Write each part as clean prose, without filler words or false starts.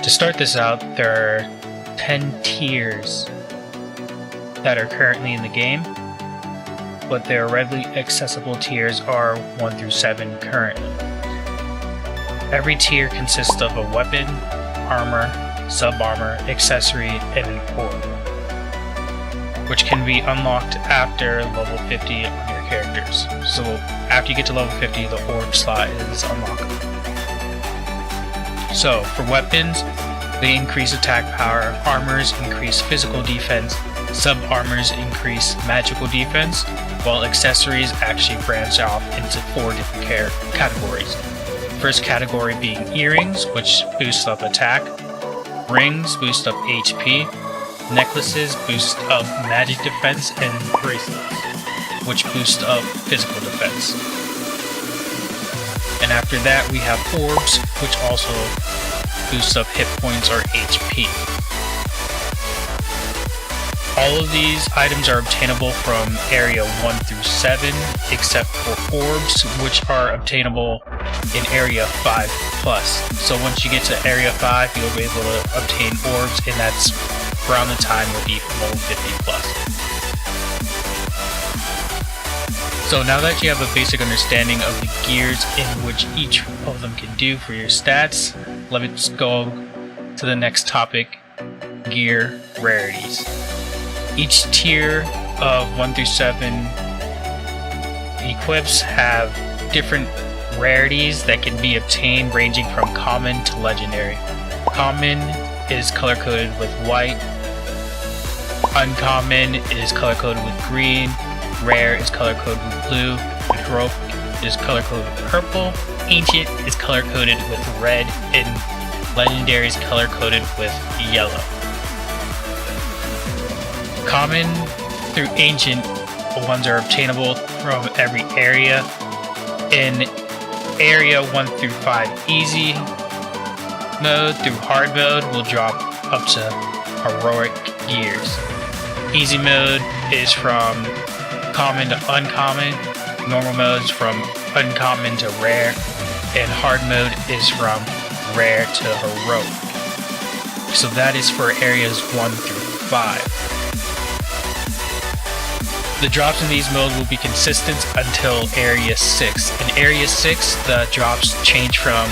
To start this out, there are 10 tiers that are currently in the game, but their readily accessible tiers are 1 through 7 currently. Every tier consists of a weapon, armor, sub-armor, accessory, and an orb, which can be unlocked after level 50 on your characters. So after you get to level 50, the orb slot is unlockable. So for weapons, they increase attack power, armors increase physical defense, sub-armors increase magical defense, while accessories actually branch off into 4 different categories. First category being earrings, which boost up attack, rings boost up HP, necklaces boost up magic defense, and bracelets, which boost up physical defense. And after that we have orbs, which also boost up hit points or HP. All of these items are obtainable from area 1 through 7, except for orbs, which are obtainable in area 5 plus. So once you get to area 5, you'll be able to obtain orbs, and that's around the time you'll be level 50 plus. So now that you have a basic understanding of the gears in which each of them can do for your stats, let's go to the next topic, gear rarities. Each tier of 1 through 7 equips have different rarities that can be obtained, ranging from common to legendary. Common is color-coded with white, uncommon is color-coded with green, rare is color-coded with blue, and heroic is color-coded with purple, ancient is color-coded with red, and legendary is color-coded with yellow. Common through ancient ones are obtainable from every area. In area 1 through 5 easy mode through hard mode will drop up to heroic gears. Easy mode is from common to uncommon, normal mode is from uncommon to rare, and hard mode is from rare to heroic. So that is for areas 1 through 5. The drops in these modes will be consistent until area 6. In area 6, the drops change from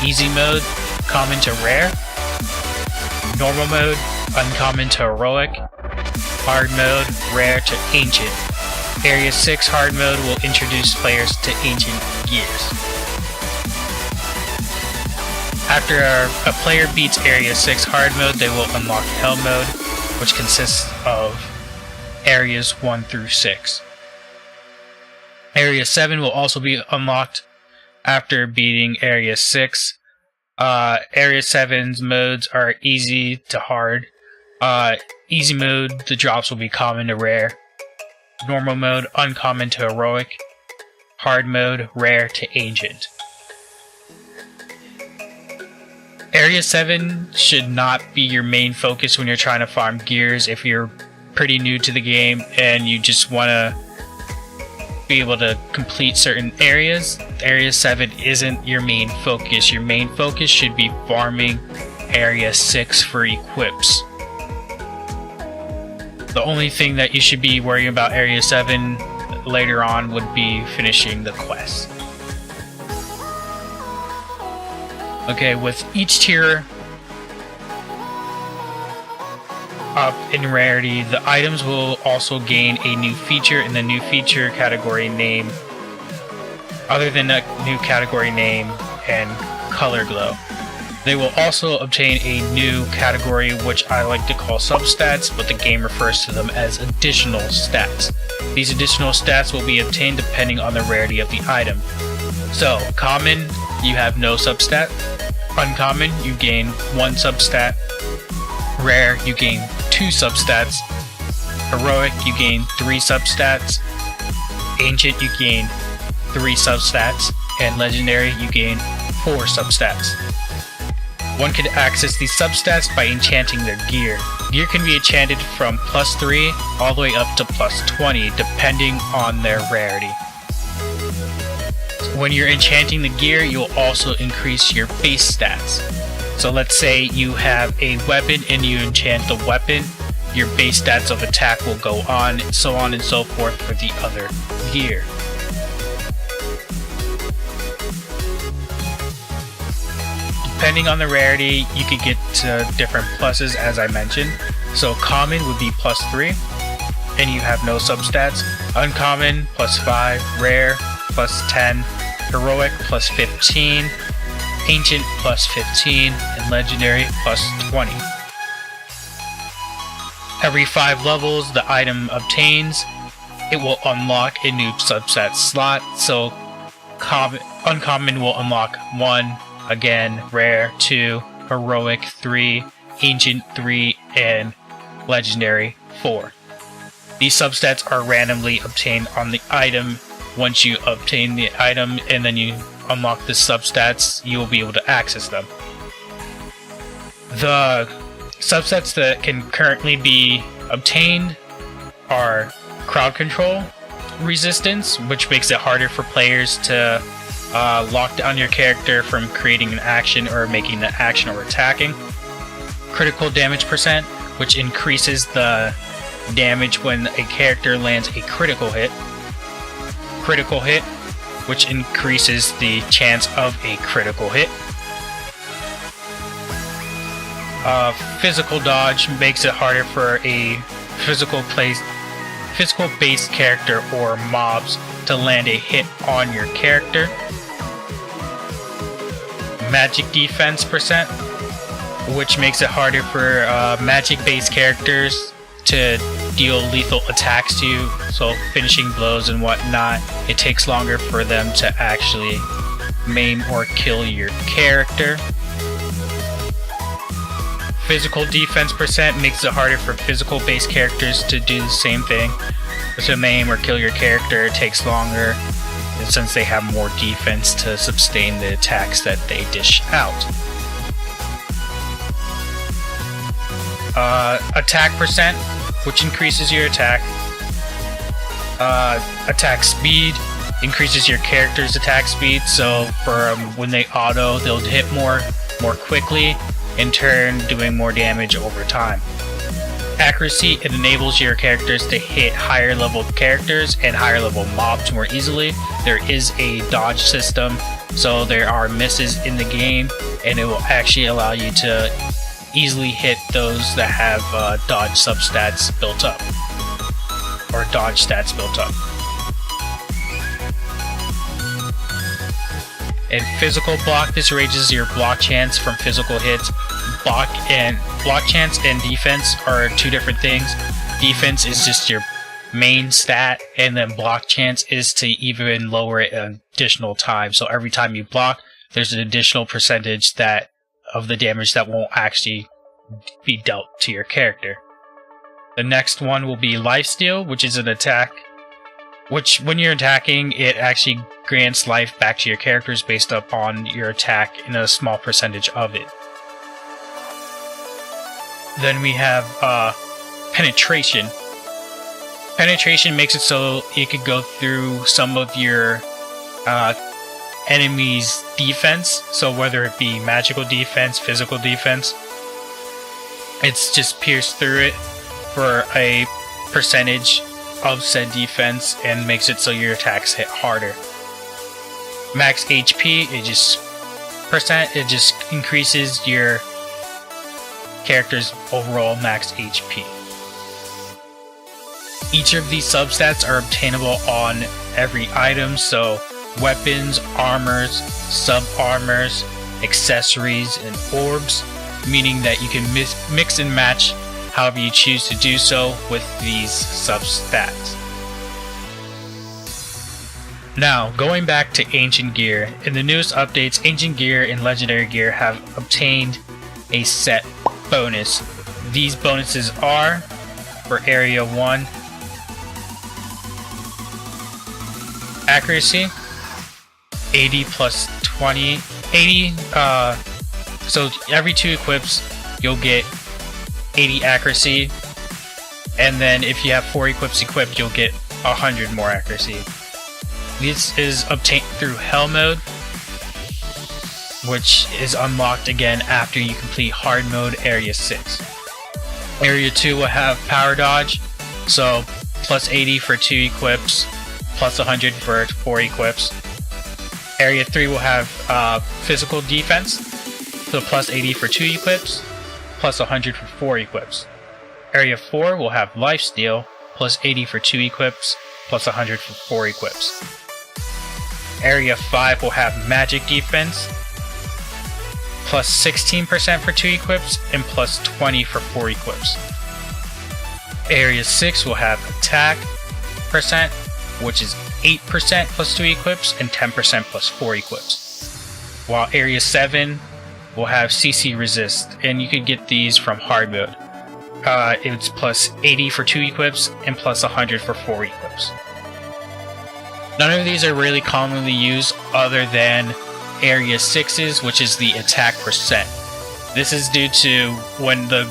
easy mode, common to rare, normal mode, uncommon to heroic, hard mode, rare to ancient. Area 6 hard mode will introduce players to ancient gears. After a player beats area 6 hard mode, they will unlock hell mode, which consists of areas 1 through 6. Area 7 will also be unlocked after beating area 6. Area 7's modes are easy to hard. Easy mode, the drops will be common to rare. Normal mode, uncommon to heroic. Hard mode, rare to ancient. Area 7 should not be your main focus when you're trying to farm gears. If you're pretty new to the game and you just want to be able to complete certain areas, area 7 isn't your main focus. Your main focus should be farming area 6 for equips. The only thing that you should be worrying about area 7 later on would be finishing the quest. Okay, with each tier up in rarity, the items will also gain a new feature in the new feature category name, other than a new category name and color glow. They will also obtain a new category which I like to call substats, but the game refers to them as additional stats. These additional stats will be obtained depending on the rarity of the item. So, common, you have no substat. Uncommon, you gain 1 substat. Rare, you gain 2 substats. Heroic, you gain 3 substats. Ancient, you gain 3 substats. And Legendary, you gain 4 substats. One can access these substats by enchanting their gear. Gear can be enchanted from +3 all the way up to +20 depending on their rarity. When you're enchanting the gear, you'll also increase your base stats. So let's say you have a weapon and you enchant the weapon, your base stats of attack will go on and so forth for the other gear. Depending on the rarity, you could get different pluses as I mentioned. So common would be +3, and you have no substats. Uncommon +5, rare +10, heroic +15, ancient +15, and legendary +20. Every 5 levels the item obtains, it will unlock a new substat slot. So uncommon will unlock 1, again rare 2, heroic 3, ancient 3, and legendary 4. These substats are randomly obtained on the item. Once you obtain the item and then you unlock the substats, you will be able to access them. The substats that can currently be obtained are crowd control resistance, which makes it harder for players to lock down your character from creating an action or making an action or attacking. Critical damage percent, which increases the damage when a character lands a critical hit. Critical hit, which increases the chance of a critical hit. Physical dodge makes it harder for a physical based character or mobs to land a hit on your character. Magic defense percent, which makes it harder for magic based characters to deal lethal attacks to you, so finishing blows and whatnot. It takes longer for them to actually maim or kill your character. Physical defense percent makes it harder for physical based characters to do the same thing. To maim or kill your character, it takes longer since they have more defense to sustain the attacks that they dish out. Attack percent, which increases your attack. Attack speed increases your character's attack speed, so for when they auto, they'll hit more quickly, in turn doing more damage over time. Accuracy, it enables your characters to hit higher level characters and higher level mobs more easily. There is a dodge system, so there are misses in the game, and it will actually allow you to easily hit those that have dodge substats built up, or dodge stats built up. And physical block, this raises your block chance from physical hits. Block chance and defense are two different things. Defense is just your main stat, and then block chance is to even lower it an additional time. So every time you block, there's an additional percentage of the damage that won't actually be dealt to your character. The next one will be lifesteal, which is an attack which when you're attacking, it actually grants life back to your characters based upon your attack in a small percentage of it. Then we have penetration. Penetration makes it so it could go through some of your enemy's defense, so whether it be magical defense, physical defense, it's just pierced through it for a percentage of said defense and makes it so your attacks hit harder. Max HP, it just increases your character's overall max HP. Each of these substats are obtainable on every item, so weapons, armors, sub-armors, accessories, and orbs, meaning that you can mix and match however you choose to do so with these substats. Now, going back to Ancient Gear, in the newest updates, Ancient Gear and Legendary Gear have obtained a set bonus. These bonuses are, for Area 1, Accuracy, 80 plus 20, 80, so every 2 equips, you'll get 80 accuracy, and then if you have 4 equips equipped, you'll get 100 more accuracy. This is obtained through Hell Mode. which is unlocked again after you complete hard mode Area 6. Area 2 will have power dodge, so plus 80 for 2 equips, plus 100 for 4 equips. Area 3 will have physical defense, so plus 80 for 2 equips, plus 100 for 4 equips. Area 4 will have lifesteal, plus 80 for 2 equips, plus 100 for 4 equips. Area 5 will have magic defense, plus 16% for 2 equips, and plus 20 for 4 equips. Area 6 will have attack percent, which is 8% plus 2 equips, and 10% plus 4 equips. While Area 7 will have CC resist, and you can get these from hard mode. It's plus 80 for 2 equips, and plus 100 for 4 equips. None of these are really commonly used other than Area 6's, which is the attack percent. This is due to when the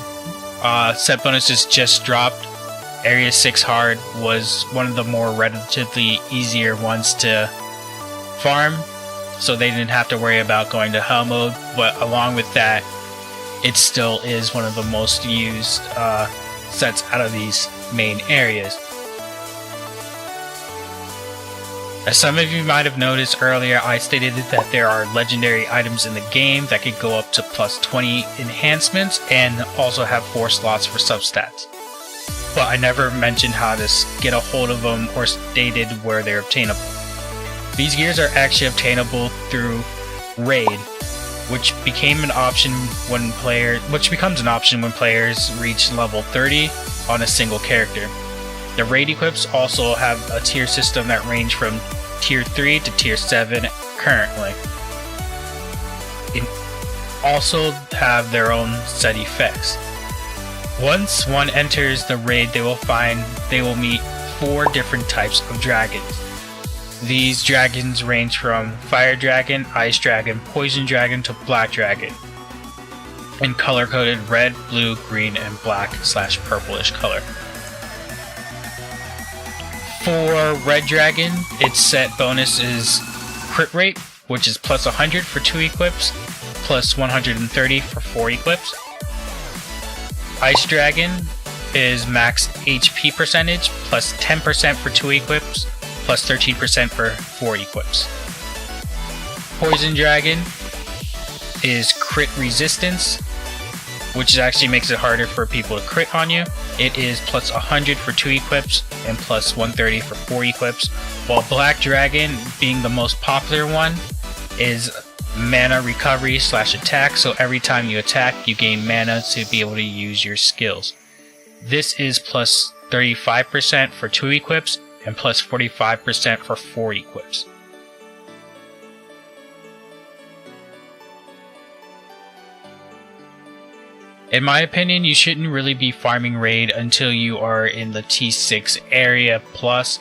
set bonuses just dropped, Area 6 hard was one of the more relatively easier ones to farm, so they didn't have to worry about going to hell mode, but along with that, it still is one of the most used sets out of these main areas. As some of you might have noticed earlier, I stated that there are legendary items in the game that could go up to plus 20 enhancements and also have 4 slots for substats. But I never mentioned how to get a hold of them or stated where they're obtainable. These gears are actually obtainable through Raid, which becomes an option when players reach level 30 on a single character. The raid equips also have a tier system that range from tier 3 to tier 7 currently. They also have their own set effects. Once one enters the raid, they will meet 4 different types of dragons. These dragons range from fire dragon, ice dragon, poison dragon to black dragon, in color coded red, blue, green, and black/purplish color. For red dragon, its set bonus is crit rate, which is plus 100 for 2 equips, plus 130 for 4 equips. Ice dragon is max HP percentage, plus 10% for 2 equips, plus 13% for 4 equips. Poison dragon is crit resistance, which actually makes it harder for people to crit on you. It is plus 100 for 2 equips and plus 130 for 4 equips, while black dragon, being the most popular one, is mana recovery / attack, so every time you attack you gain mana to be able to use your skills. This is plus 35% for 2 equips and plus 45% for 4 equips. In my opinion, you shouldn't really be farming raid until you are in the T6 area plus.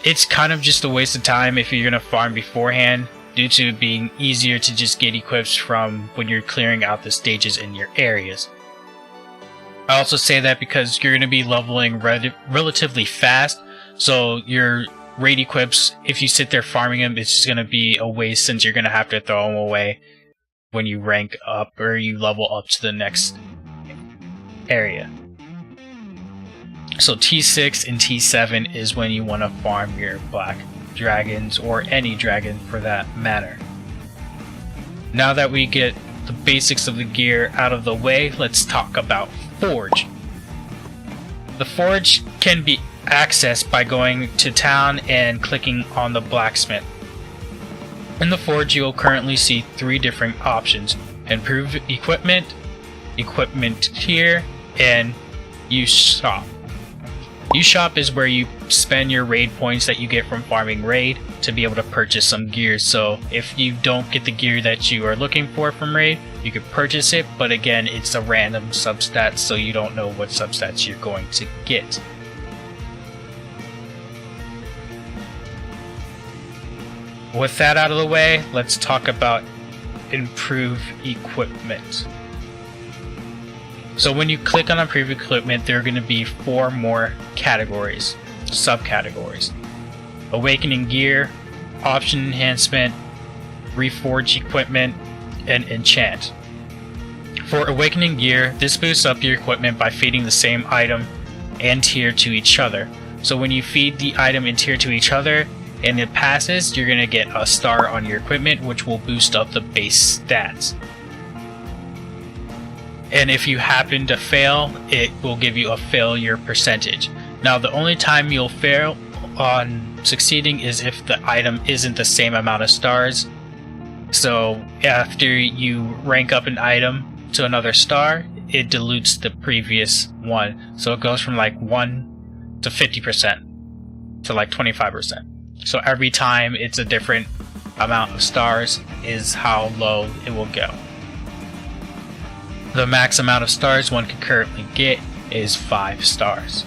It's kind of just a waste of time if you're going to farm beforehand, due to it being easier to just get equips from when you're clearing out the stages in your areas. I also say that because you're going to be leveling relatively fast, so your raid equips, if you sit there farming them, it's just going to be a waste since you're going to have to throw them away when you rank up or you level up to the next area. So T6 and T7 is when you want to farm your black dragons, or any dragon for that matter. Now that we get the basics of the gear out of the way, let's talk about Forge. The Forge can be accessed by going to town and clicking on the blacksmith. In the Forge, you will currently see 3 different options: improved equipment, equipment tier, and use shop. Use shop is where you spend your raid points that you get from farming raid to be able to purchase some gear. So if you don't get the gear that you are looking for from raid, you can purchase it, but again, it's a random substat, so you don't know what substats you're going to get. With that out of the way, let's talk about improve equipment. So when you click on improve equipment, there are going to be 4 more categories, subcategories: awakening gear, option enhancement, reforge equipment, and enchant. For Awakening Gear, this boosts up your equipment by feeding the same item and tier to each other. So when you feed the item and tier to each other and it passes, you're going to get a star on your equipment, which will boost up the base stats. And if you happen to fail, it will give you a failure percentage. Now the only time you'll fail on succeeding is if the item isn't the same amount of stars. So after you rank up an item to another star, it dilutes the previous one. So it goes from like 1 to 50% to like 25%. So every time it's a different amount of stars is how low it will go. The max amount of stars one can currently get is 5 stars.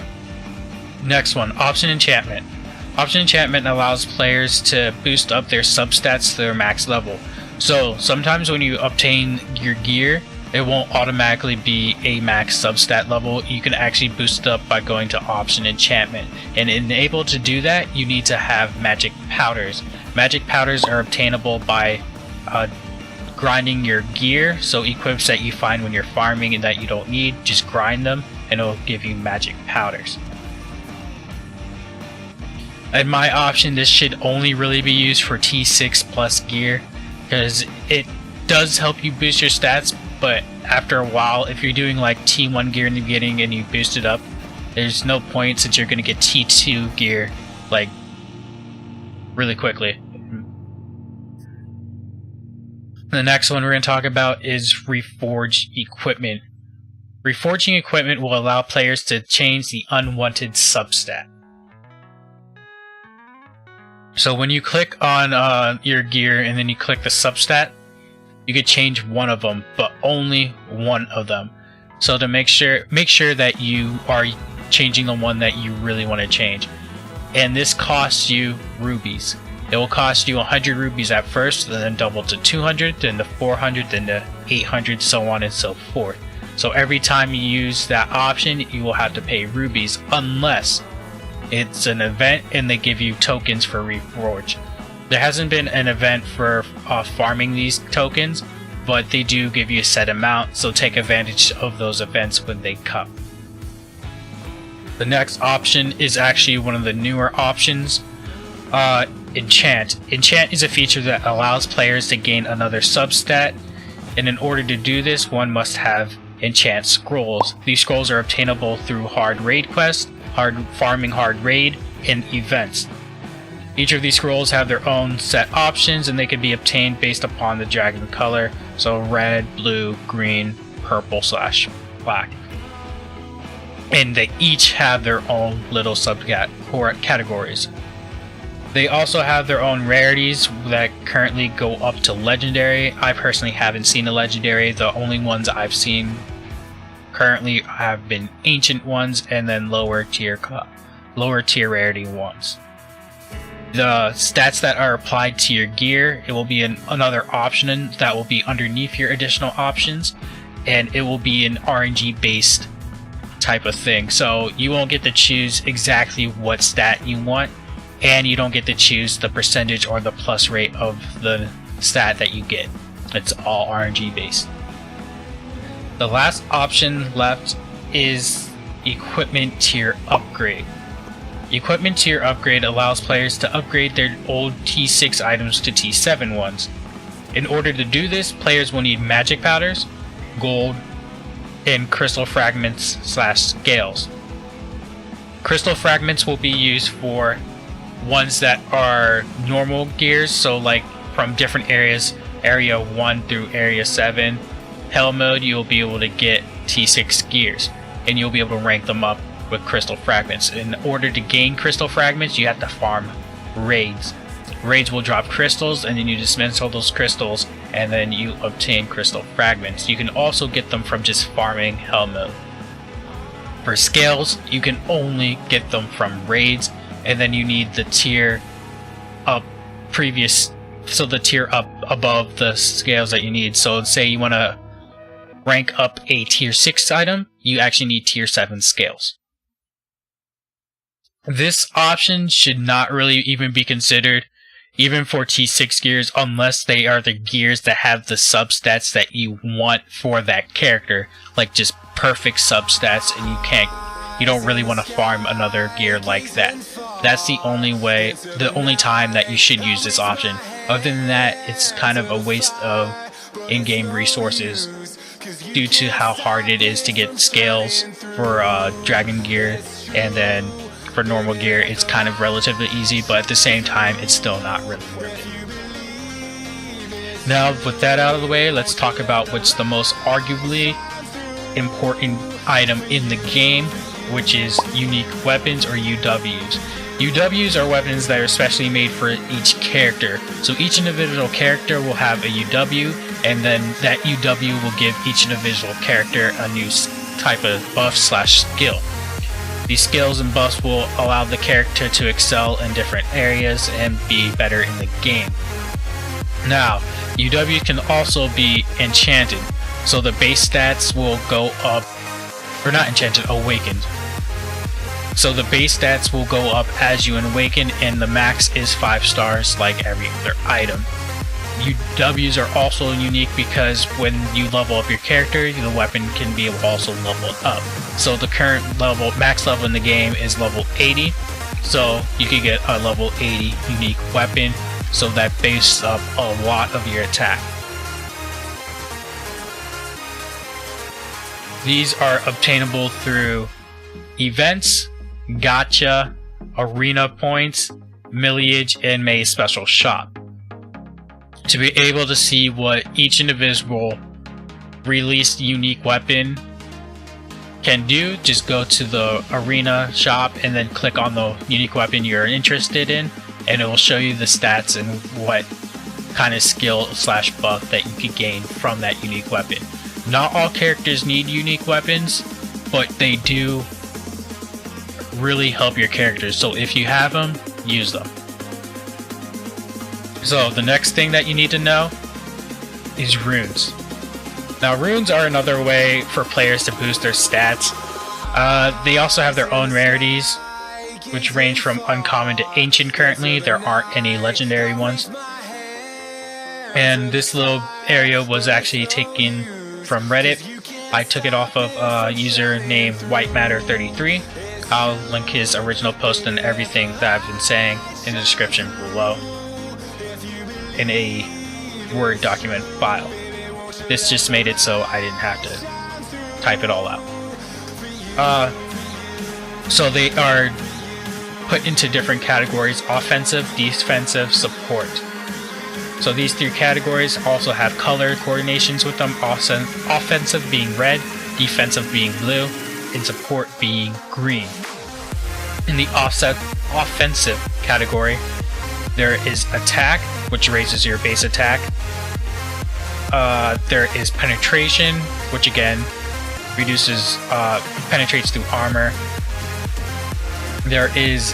Next one, Option Enchantment. Option Enchantment allows players to boost up their substats to their max level. So sometimes when you obtain your gear, it won't automatically be a max substat level. You can actually boost it up by going to Option Enchantment. And in able to do that, you need to have magic powders. Magic powders are obtainable by grinding your gear. So equips that you find when you're farming and that you don't need, just grind them and it'll give you magic powders. In my option, this should only really be used for T6 plus gear, because it does help you boost your stats, but after a while, if you're doing like T1 gear in the beginning and you boost it up, there's no point since you're going to get T2 gear like really quickly. The next one we're going to talk about is Reforge equipment. Reforging equipment will allow players to change the unwanted substat. So when you click on your gear and then you click the substat, you could change one of them, but only one of them. So to make sure that you are changing the one that you really want to change. And this costs you rubies. It will cost you 100 rubies at first, and then double to 200, then to 400, then to 800, so on and so forth. So every time you use that option, you will have to pay rubies, unless it's an event and they give you tokens for Reforge. There hasn't been an event for farming these tokens, but they do give you a set amount, so take advantage of those events when they come. The next option is actually one of the newer options, Enchant. Enchant is a feature that allows players to gain another substat, and in order to do this, one must have enchant scrolls. These scrolls are obtainable through hard raid quests, farming hard raid, and events. Each of these scrolls have their own set options, and they can be obtained based upon the dragon color, so red, blue, green, purple/black. And they each have their own little subcategories. They also have their own rarities that currently go up to legendary. I personally haven't seen a legendary. The only ones I've seen currently have been ancient ones and then lower tier rarity ones. The stats that are applied to your gear, it will be another option that will be underneath your additional options, and it will be an RNG based type of thing. So you won't get to choose exactly what stat you want, and you don't get to choose the percentage or the plus rate of the stat that you get. It's all RNG based. The last option left is Equipment Tier Upgrade. Equipment Tier Upgrade allows players to upgrade their old T6 items to T7 ones. In order to do this, players will need magic powders, gold, and crystal fragments/scales. Crystal fragments will be used for ones that are normal gears, so like from different areas, area 1 through area 7. Hell mode, you'll be able to get T6 gears, and you'll be able to rank them up with crystal fragments. In order to gain crystal fragments, you have to farm raids. Raids will drop crystals, and then you dismantle those crystals, and then you obtain crystal fragments. You can also get them from just farming hell mode. For scales, you can only get them from raids, and then you need the tier up the tier up above the scales that you need. So say you want to rank up a tier 6 item, you actually need tier 7 scales. This option should not really even be considered even for T6 gears, unless they are the gears that have the substats that you want for that character, like just perfect substats, and you don't really want to farm another gear like that. That's the only time that you should use this option. Other than that, it's kind of a waste of in-game resources due to how hard it is to get scales for dragon gear, and then for normal gear it's kind of relatively easy, but at the same time it's still not really worth it. Now with that out of the way, let's talk about what's the most arguably important item in the game, which is unique weapons, or UWs. UWs are weapons that are specially made for each character. So each individual character will have a UW, and then that UW will give each individual character a new type of buff / skill. These skills and buffs will allow the character to excel in different areas and be better in the game. Now, UW can also be enchanted, so the base stats will go up, or not enchanted, awakened. So the base stats will go up as you awaken, and the max is 5 stars like every other item. UWs are also unique because when you level up your character, the weapon can be also leveled up. So the current max level in the game is level 80, so you can get a level 80 unique weapon, so that boosts up a lot of your attack. These are obtainable through events, gacha, arena points, Milliage, and May's special shop. To be able to see what each individual released unique weapon can do, just go to the arena shop and then click on the unique weapon you're interested in, and it will show you the stats and what kind of skill / buff that you could gain from that unique weapon. Not all characters need unique weapons, but they do really help your characters, so if you have them, use them. So the next thing that you need to know is runes. Now runes are another way for players to boost their stats. They also have their own rarities, which range from uncommon to ancient. Currently there aren't any legendary ones, and this little area was actually taken from Reddit. I took it off of a user named WhiteMatter33. I'll link his original post and everything that I've been saying in the description below in a Word document file. This just made it so I didn't have to type it all out. So they are put into different categories: offensive, defensive, support. So these 3 categories also have color coordinations with them, offensive being red, defensive being blue, and support being green. In the offensive category, there is attack, which raises your base attack. There is penetration, which again reduces, penetrates through armor. There is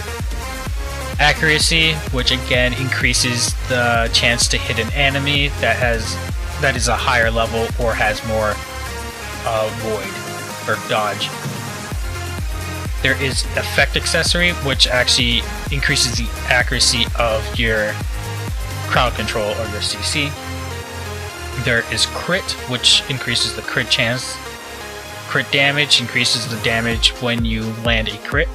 accuracy, which again increases the chance to hit an enemy that is a higher level or has more void or dodge. There is effect accessory, which actually increases the accuracy of your crowd control or your CC. There is crit, which increases the crit chance. Crit damage increases the damage when you land a crit.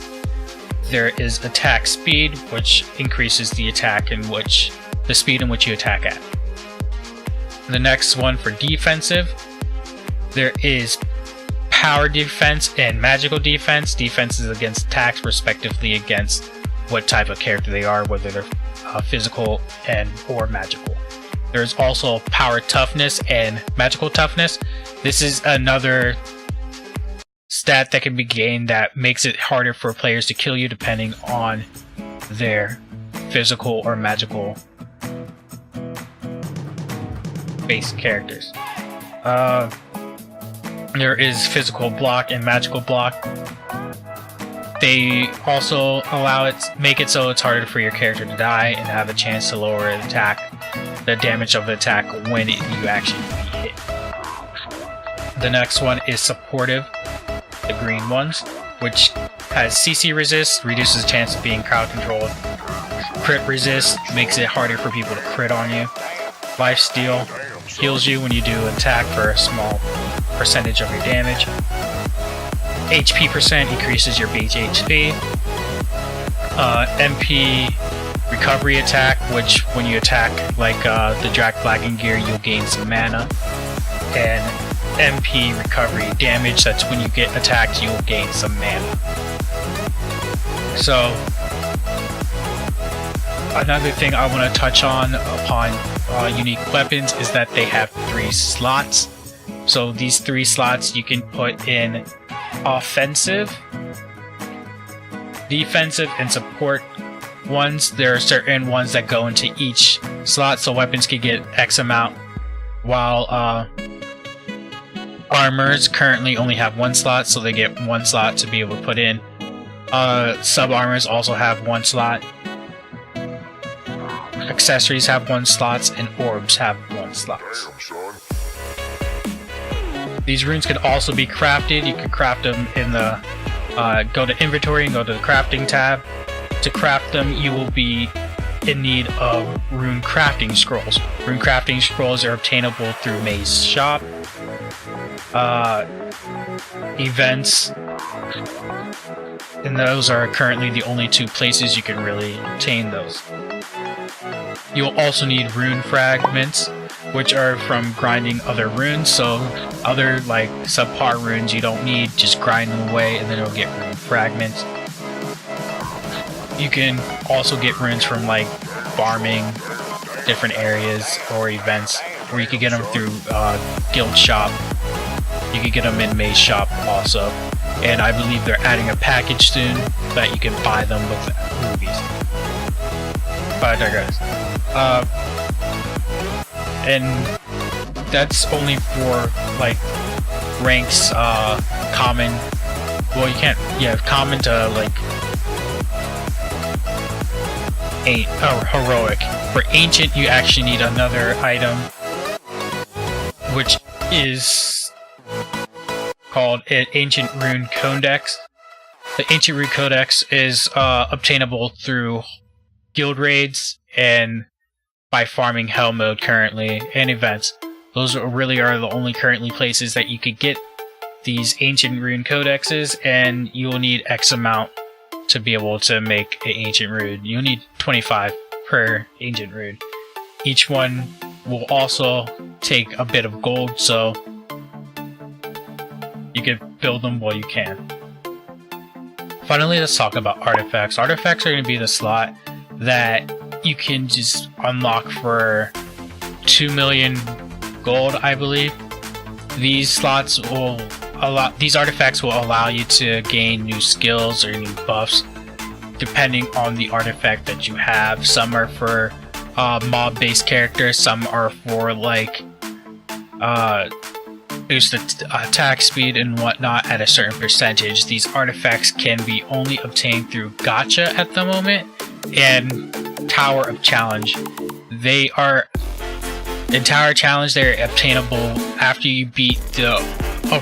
There is attack speed, which increases the speed in which you attack at. The next one for defensive, there is power defense and magical defense. Defense is against attacks, respectively against what type of character they are, whether they're physical or magical. There's also power toughness and magical toughness. This is another stat that can be gained that makes it harder for players to kill you depending on their physical or magical based characters. There is physical block and magical block. They also make it so it's harder for your character to die and have a chance to lower the damage of the attack when you actually hit. The next one is supportive, the green ones, which has CC resist, reduces the chance of being crowd controlled. Crit resist makes it harder for people to crit on you. Lifesteal heals you when you do attack for a small percentage of your damage. HP percent increases your base HP. MP recovery attack, which when you attack like the Drac Flagon gear, you'll gain some mana. And MP recovery damage, that's when you get attacked, you'll gain some mana. So another thing I want to touch on upon unique weapons is that they have 3 slots. So these 3 slots you can put in offensive, defensive, and support ones. There are certain ones that go into each slot, so weapons can get X amount, while armors currently only have 1 slot, so they get 1 slot to be able to put in. Sub armors also have 1 slot. Accessories have 1 slots, and orbs have 1 slot. These runes can also be crafted. You can craft them in the go to inventory and go to the crafting tab. To craft them, you will be in need of rune crafting scrolls. Rune crafting scrolls are obtainable through May's shop, events, and those are currently the only 2 places you can really obtain those. You'll also need rune fragments, which are from grinding other runes. So other like subpar runes you don't need, just grind them away and then it'll get rune fragments. You can also get runes from like farming different areas or events, or you can get them through guild shop. You can get them in May's shop also, and I believe they're adding a package soon that you can buy them with rubies. But I digress. And that's only for like ranks common. Well, you can't, yeah, common to like heroic. For ancient, you actually need another item, which is called an Ancient Rune Codex. The Ancient Rune Codex is obtainable through guild raids and by farming Hell Mode currently, and events. Those really are the only currently places that you could get these Ancient Rune Codexes, and you will need X amount to be able to make an Ancient Rune. You'll need 25 per Ancient Rune. Each one will also take a bit of gold, so you can build them while you can. Finally, let's talk about artifacts. Artifacts are going to be the slot that you can just unlock for 2 million gold, I believe. These artifacts will allow you to gain new skills or new buffs depending on the artifact that you have. Some are for mob-based characters, some are for like boost attack speed and whatnot at a certain percentage. These artifacts can be only obtained through gacha at the moment and Tower of Challenge. They are in Tower Challenge, they're obtainable after you beat the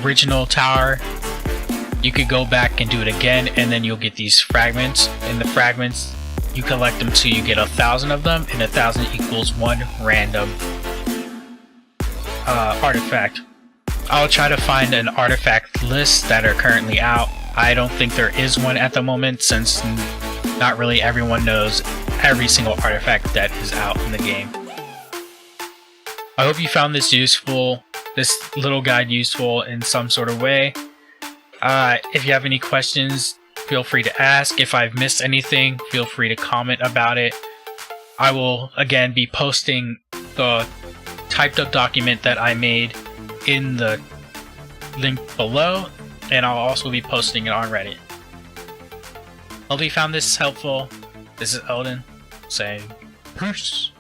original tower. You could go back and do it again, and then you'll get these fragments. And the fragments, you collect them till you get 1,000 of them, and 1,000 equals 1 random artifact. I'll try to find an artifact list that are currently out. I don't think there is one at the moment, since not really everyone knows every single artifact that is out in the game. I hope you found this useful, this little guide useful in some sort of way. If you have any questions, feel free to ask. If I've missed anything, feel free to comment about it. I will again be posting the typed up document that I made in the link below, and I'll also be posting it on Reddit. Hope you found this helpful. This is Elden saying peace.